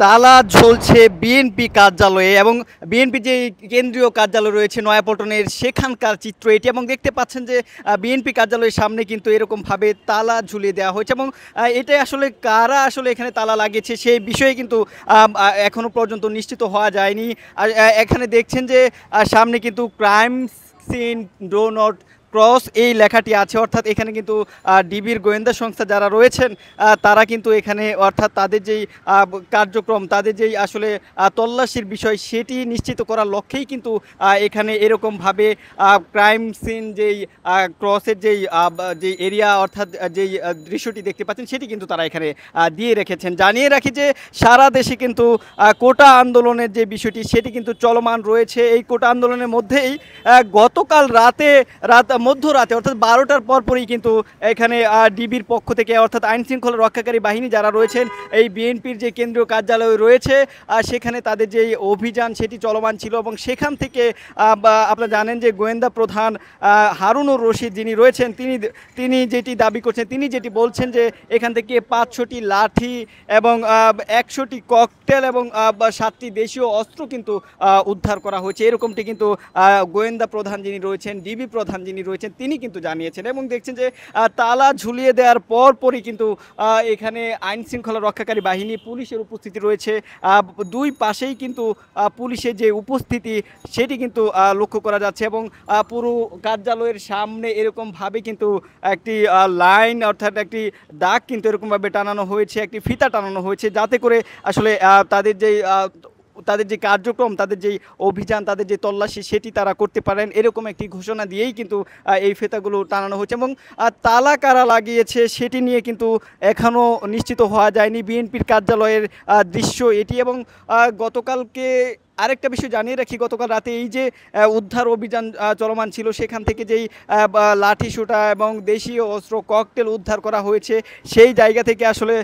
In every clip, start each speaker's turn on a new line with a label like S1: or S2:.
S1: তালা ঝুলছে বিএনপি কার্যালয়ে এবং বিএনপি যে কেন্দ্রীয় কার্যালয় রয়েছে নয়াপল্টনের সেখানকার চিত্র এটি এবং দেখতে পাচ্ছেন যে বিএনপি কার্যালয়ের সামনে কিন্তু এরকমভাবে তালা ঝুলিয়ে দেওয়া হয়েছে এবং এটাই আসলে কারা আসলে এখানে তালা লাগিয়েছে সেই বিষয়ে কিন্তু এখনও পর্যন্ত নিশ্চিত হওয়া যায়নি। আর এখানে দেখছেন যে সামনে কিন্তু crime scene do not cross এই লেখাটি আছে, অর্থাৎ এখানে কিন্তু ডিবির গোয়েন্দা সংস্থা যারা রয়েছেন তারা কিন্তু এখানে অর্থাৎ তাদের যেই কার্যক্রম তাদের যেই আসলে তল্লাশির বিষয় সেটি নিশ্চিত করার লক্ষ্যেই কিন্তু এখানে এরকমভাবে ক্রাইম সিন যেই ক্রসের যেই এরিয়া অর্থাৎ যেই দৃশ্যটি দেখতে পাচ্ছেন সেটি কিন্তু তারা এখানে দিয়ে রেখেছেন। জানিয়ে রাখি যে সারা দেশে কিন্তু কোটা আন্দোলনের যে বিষয়টি সেটি কিন্তু চলমান রয়েছে। এই কোটা আন্দোলনের মধ্যেই গতকাল মধ্যরাতে অর্থাৎ 12টার পরপরই কিন্তু এখানে ডিবির পক্ষ থেকে অর্থাৎ আইনশৃঙ্খলা রক্ষাকারী বাহিনী যারা রয়েছেন এই বিএনপির যে কেন্দ্রীয় কার্যালয় রয়েছে সেখানে তাদের যে অভিযান সেটি চলমান ছিল এবং সেখান থেকে আপনারা জানেন যে গোয়েন্দা প্রধান হারুনুর রশিদ যিনি রয়েছেন তিনি যেটি দাবি করছেন, তিনি যেটি বলছেন যে এখান থেকে 500টি লাঠি এবং 100টি ককটেল এবং 7টি দেশীয় অস্ত্র কিন্তু উদ্ধার করা হয়েছে, এরকমটি কিন্তু গোয়েন্দা প্রধান যিনি রয়েছেন ডিবি প্রধান যিনি রয়েছেন তিনি কিন্তু জানিয়েছেন। এবং দেখছেন যে তালা ঝুলিয়ে দেওয়ার পরই কিন্তু এখানে আইন শৃঙ্খলা রক্ষাকারী বাহিনী পুলিশের উপস্থিতি রয়েছে। দুই পাশেই কিন্তু পুলিশের যে উপস্থিতি সেটি কিন্তু লক্ষ্য করা যাচ্ছে এবং পুরো কার্যালয়ের সামনে এরকমভাবে কিন্তু একটি লাইন অর্থাৎ একটি দাগ কিন্তু এরকমভাবে টানানো হয়েছে, একটি ফিতা টানানো হয়েছে যাতে করে আসলে তাদের যে কার্যক্রম তাদের যেই অভিযান তাদের যে তল্লাশি সেটি তারা করতে পারেন, এরকম একটি ঘোষণা দিয়েই কিন্তু এই ফেতাগুলো টানানো হয়েছে এবং তালা কারা লাগিয়েছে সেটি নিয়ে কিন্তু এখনও নিশ্চিত হওয়া যায়নি। বিএনপির কার্যালয়ের দৃশ্য এটি এবং গতকালকে আরেকটা বিষয় জানিয়ে রাখি, গতকাল রাতে এই যে উদ্ধার অভিযান চলমান ছিল সেখান থেকে যেই লাঠি সোঁটা এবং দেশীয় অস্ত্র ককটেল উদ্ধার করা হয়েছে সেই জায়গা থেকে আসলে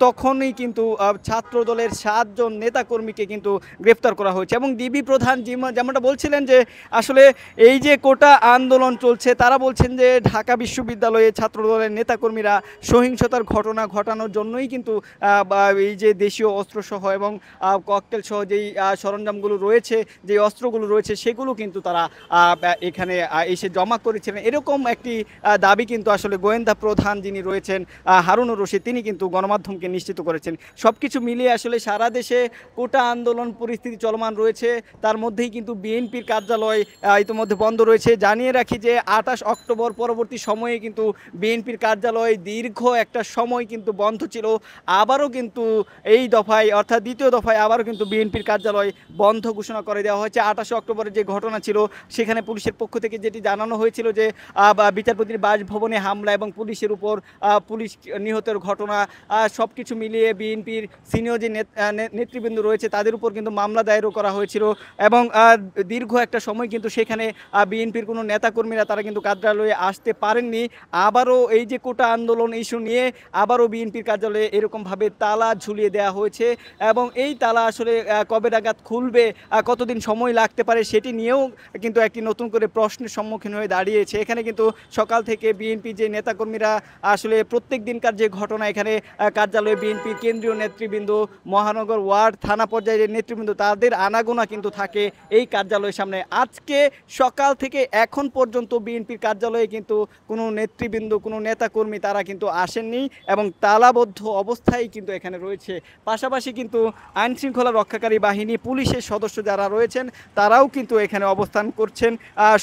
S1: তখনই কিন্তু ছাত্র দলের 7 জন নেতাকর্মীকে কিন্তু গ্রেফতার করা হয়েছে এবং ডিবি প্রধান যেমনটা বলছিলেন যে আসলে এই যে কোটা আন্দোলন চলছে তারা বলছেন যে ঢাকা বিশ্ববিদ্যালয়ে ছাত্র দলের নেতাকর্মীরা সহিংসতার ঘটনা ঘটানোর জন্যই কিন্তু এই যে দেশীয় অস্ত্রসহ এবং ককটেল সহ যেই সরঞ্জামগুলো রয়েছে যে অস্ত্রগুলো রয়েছে সেগুলো কিন্তু তারা এখানে এসে জমা করেছিলেন, এরকম একটি দাবি কিন্তু আসলে গোয়েন্দা প্রধান যিনি রয়েছেন হারুনুর রশিদ তিনি কিন্তু গণমাধ্যমকে নিশ্চিত করেছেন। সব কিছু মিলিয়ে আসলে সারা দেশে কোটা আন্দোলন পরিস্থিতি চলমান রয়েছে, তার মধ্যেই কিন্তু বিএনপির কার্যালয় ইতিমধ্যে বন্ধ রয়েছে। জানিয়ে রাখি যে 28 অক্টোবর পরবর্তী সময়ে কিন্তু বিএনপির কার্যালয় দীর্ঘ একটা সময় কিন্তু বন্ধ ছিল, আবারও কিন্তু এই দফায় অর্থাৎ দ্বিতীয় দফায় আবারও কিন্তু বিএনপির কার্যালয় বন্ধ ঘোষণা করে দেওয়া হয়েছে। 28 অক্টোবরের যে ঘটনা ছিল সেখানে পুলিশের পক্ষ থেকে যেটি জানানো হয়েছিল যে বিচারপতির বাসভবনে হামলা এবং পুলিশের উপর পুলিশ নিহতের ঘটনা সব কিছু মিলিয়ে বিএনপির সিনিয়র যে নেতৃবৃন্দ রয়েছে তাদের উপর কিন্তু মামলা দায়েরও করা হয়েছিল এবং দীর্ঘ একটা সময় কিন্তু সেখানে বিএনপির কোনো নেতাকর্মীরা তারা কিন্তু কার্যালয়ে আসতে পারেননি। আবারও এই যে কোটা আন্দোলন ইস্যু নিয়ে আবারও বিএনপির কার্যালয়ে এরকমভাবে তালা ঝুলিয়ে দেওয়া হয়েছে এবং এই তালা আসলে কবে নাগাদ খুলবে, কতদিন সময় লাগতে পারে সেটি নিয়েও কিন্তু একটি নতুন করে প্রশ্নের সম্মুখীন হয়ে দাঁড়িয়েছে। এখানে কিন্তু সকাল থেকে বিএনপি যে নেতাকর্মীরা আসলে প্রত্যেক দিনকার যে ঘটনা এখানে কার্যালয়ে বিএনপির কেন্দ্রীয় নেতৃবৃন্দ মহানগর ওয়ার্ড থানা পর্যায়ের নেতৃবৃন্দ তাদের আনাগোনা কিন্তু থাকে এই কার্যালয়ের সামনে। আজকে সকাল থেকে এখন পর্যন্ত বিএনপির কার্যালয়ে কিন্তু কোনো নেতৃবৃন্দ কোনো নেতাকর্মী তারা কিন্তু আসেননি এবং তালাবদ্ধ অবস্থায় কিন্তু এখানে রয়েছে। পাশাপাশি কিন্তু আইনশৃঙ্খলা রক্ষাকারী বাহিনী পুলিশের সদস্য যারা রয়েছেন তারাও কিন্তু এখানে অবস্থান করছেন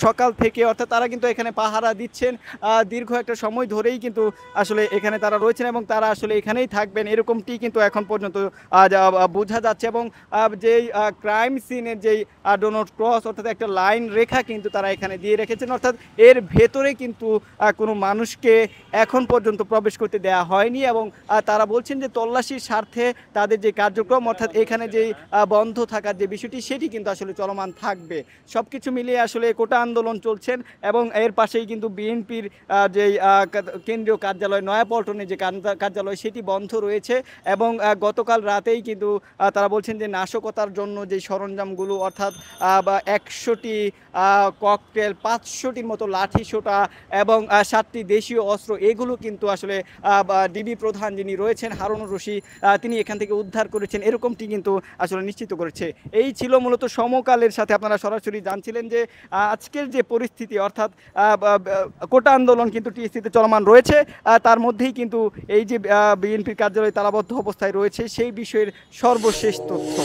S1: সকাল থেকে, অর্থাৎ তারা কিন্তু এখানে পাহারা দিচ্ছেন দীর্ঘ একটা সময় ধরেই কিন্তু আসলে এখানে তারা রয়েছেন এবং তারা আসলে এখানেই থাকবেন এরকমটি কিন্তু এখন পর্যন্ত বোঝা যাচ্ছে এবং যেই ক্রাইম সিনের যেই ডো নট ক্রস অর্থাৎ একটা লাইন রেখা কিন্তু তারা এখানে দিয়ে রেখেছেন, অর্থাৎ এর ভেতরে কিন্তু কোনো মানুষকে এখন পর্যন্ত প্রবেশ করতে দেওয়া হয়নি এবং তারা বলছেন যে তল্লাশির স্বার্থে তাদের যে কার্যক্রম অর্থাৎ এখানে যেই বন্ধ থাকার যে বিষয়টি সেটি কিন্তু আসলে চলমান থাকবে। সব কিছু মিলিয়ে আসলে কোটা আন্দোলন চলছেন এবং এর পাশেই কিন্তু বিএনপির যেই কেন্দ্রীয় কার্যালয় নয়াপল্টনে যে কার্যালয় সেটি বন্ধ রয়েছে এবং গতকাল রাতেই কিন্তু তারা বলছেন যে নাশকতার জন্য যে সরঞ্জামগুলো অর্থাৎ 100টি ককটেল, 500টির মতো লাঠিসোঁটা এবং 7টি দেশীয় অস্ত্র এগুলো কিন্তু আসলে ডিবি প্রধান যিনি রয়েছেন হারুনুর রশিদ তিনি এখান থেকে উদ্ধার করেছেন এরকমটি কিন্তু আসলে নিশ্চিত করেছে। এই ছিল মূলত সমকালের সাথে আপনারা সরাসরি জানছিলেন যে আজকের যে পরিস্থিতি অর্থাৎ কোটা আন্দোলন কিন্তু টিএসসিতে চলমান রয়েছে, তার মধ্যেই কিন্তু এই যে বিএনপির কার্যালয় তালাবদ্ধ অবস্থায় রয়েছে সেই বিষয়ের সর্বশেষ তথ্য।